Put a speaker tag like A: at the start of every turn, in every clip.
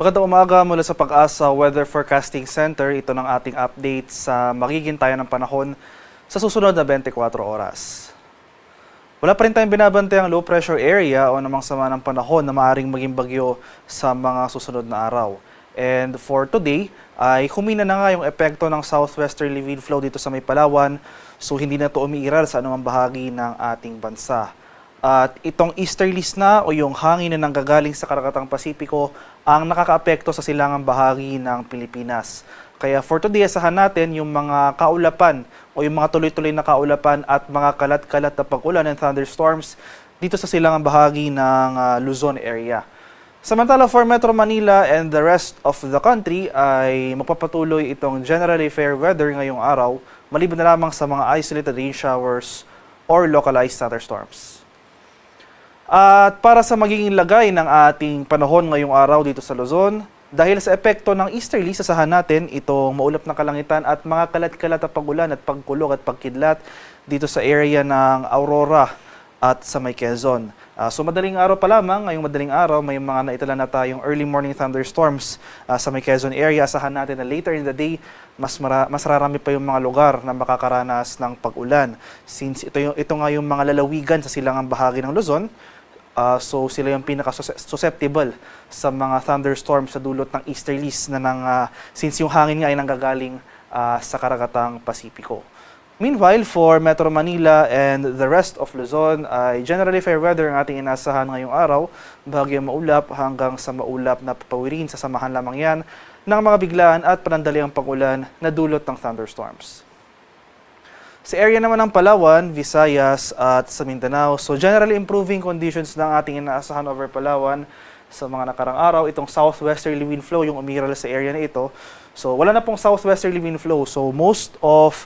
A: Magandang umaga mula sa Pag-asa Weather Forecasting Center. Ito ng ating update sa magiging tayo ng panahon sa susunod na 24 oras. Wala pa rin tayong binabantayang low pressure area o namang sama ng panahon na maaaring maging bagyo sa mga susunod na araw. And for today, ay humina na nga yung epekto ng southwesterly wind flow dito sa may Palawan, so hindi na ito umiiral sa anumang bahagi ng ating bansa. At itong easterlies na o yung hangin na nanggagaling sa Karagatang Pasipiko ang nakakaapekto sa silangang bahagi ng Pilipinas. Kaya for today, asahan natin yung mga kaulapan o yung mga tuloy-tuloy na kaulapan at mga kalat-kalat na pag-ulan and thunderstorms dito sa silangang bahagi ng Luzon area. Samantala for Metro Manila and the rest of the country ay magpapatuloy itong generally fair weather ngayong araw, maliban na lamang sa mga isolated rain showers or localized thunderstorms. At para sa magiging lagay ng ating panahon ngayong araw dito sa Luzon, dahil sa epekto ng easterly, sasahan natin itong maulap na kalangitan at mga kalat-kalat na pag-ulan at pagkulog at pagkidlat dito sa area ng Aurora at sa may Quezon. So madaling araw pa lamang, ngayong madaling araw, may mga naitala na tayong early morning thunderstorms sa may Quezon area. Asahan natin na later in the day, mas rarami pa yung mga lugar na makakaranas ng pag-ulan. Since ito nga yung mga lalawigan sa silangang bahagi ng Luzon, so sila yung pinaka-susceptible sa mga thunderstorms sa dulot ng easterlies na since yung hangin nga ay nanggagaling sa Karagatang Pasipiko. Meanwhile, for Metro Manila and the rest of Luzon, ay generally fair weather ang ating inasahan ngayong araw. Bahagyang maulap hanggang sa maulap na papawirin, sasamahan lamang yan ng mga biglaan at panandaliang pag-ulan na dulot ng thunderstorms. Sa area naman ng Palawan, Visayas at sa Mindanao, so generally improving conditions ng ating inaasahan over Palawan sa mga nakarang araw. Itong southwesterly wind flow yung umiral sa area na ito. So wala na pong southwesterly wind flow. So most of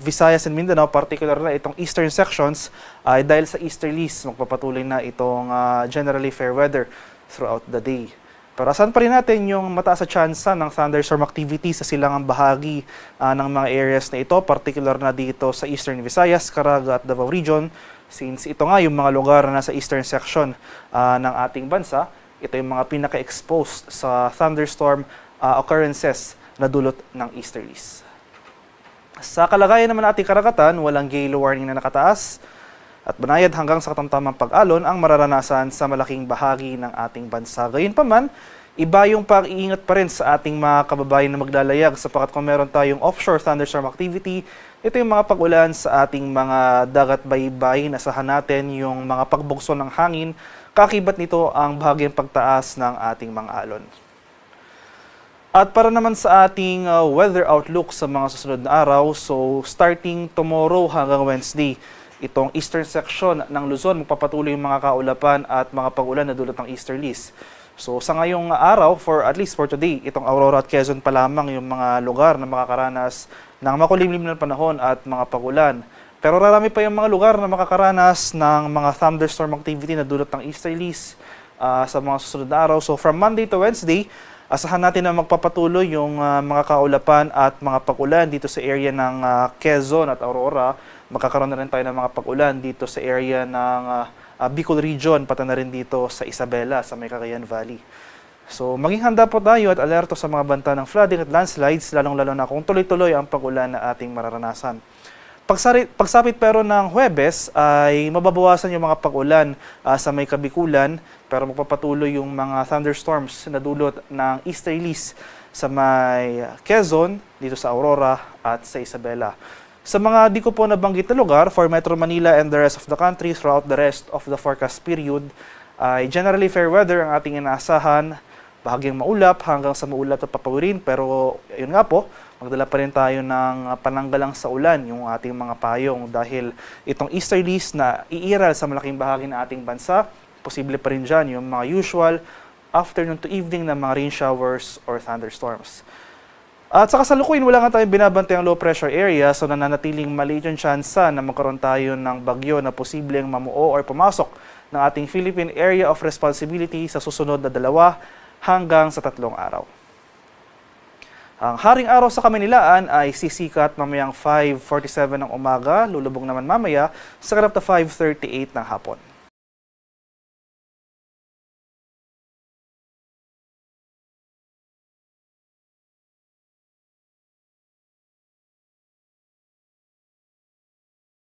A: Visayas and Mindanao, particular na itong eastern sections, ay dahil sa easterlies, magpapatuloy na itong generally fair weather throughout the day. Pero asahan pa rin natin yung mataas sa tsansa ng thunderstorm activity sa silangang bahagi ng mga areas na ito, particular na dito sa Eastern Visayas, Caraga at Davao Region, since ito nga yung mga lugar na nasa eastern section ng ating bansa, ito yung mga pinaka-exposed sa thunderstorm occurrences na dulot ng easterlies. Sa kalagayan naman ating karagatan, walang gale warning na nakataas, at banayad hanggang sa katamtamang pag-alon ang mararanasan sa malaking bahagi ng ating bansa. Gayunpaman, iba yung pag-iingat pa rin sa ating mga kababayan na maglalayag sapagkat kung meron tayong offshore thunderstorm activity, ito yung mga pag-ulan sa ating mga dagat baybay. Asahan natin yung mga pagbugso ng hangin, kakibat nito ang bahagyang pagtaas ng ating mga alon. At para naman sa ating weather outlook sa mga susunod na araw, so starting tomorrow hanggang Wednesday, itong eastern section ng Luzon, magpapatuloy yung mga kaulapan at mga pag-ulan na dulot ng easterlies. So sa ngayong araw, at least for today, itong Aurora at Quezon pa lamang yung mga lugar na makakaranas ng makulimlim na panahon at mga pag-ulan. Pero rarami pa yung mga lugar na makakaranas ng mga thunderstorm activity na dulot ng easterlies sa mga susunod na araw. So from Monday to Wednesday, asahan natin na magpapatuloy yung mga kaulapan at mga pag-ulan dito sa area ng Quezon at Aurora. Magkakaroon na rin tayo ng mga pag-ulan dito sa area ng Bicol Region, pati na rin dito sa Isabela, sa may Cagayan Valley. So maging handa po tayo at alerto sa mga banta ng flooding at landslides, lalong-lalo na kung tuloy-tuloy ang pag-ulan na ating mararanasan. Pagsapit pero ng Huwebes ay mababawasan yung mga pag-ulan sa may Kabikulan, pero magpapatuloy yung mga thunderstorms na dulot ng easterlies sa may Quezon, dito sa Aurora at sa Isabela. Sa mga di ko po nabanggit na lugar, for Metro Manila and the rest of the country throughout the rest of the forecast period, ay generally fair weather ang ating inaasahan, bahagyang maulap hanggang sa maulap at papawirin, pero yun nga po, magdala pa rin tayo ng pananggalang sa ulan yung ating mga payong dahil itong easterlies na iiral sa malaking bahagi ng ating bansa, posible pa rin dyan yung mga usual afternoon to evening na mga rain showers or thunderstorms. At sa kasalukuyan, wala nga tayong binabantay ang low pressure area, so nananatiling maliit yung tsansa na magkaroon tayo ng bagyo na posibleng mamuo or pumasok ng ating Philippine Area of Responsibility sa susunod na 2 hanggang sa 3 araw. Ang haring araw sa Kamunilaan ay sisikat mamayang 5:47 ng umaga, lulubog naman mamaya sa karap na 5:38 ng hapon.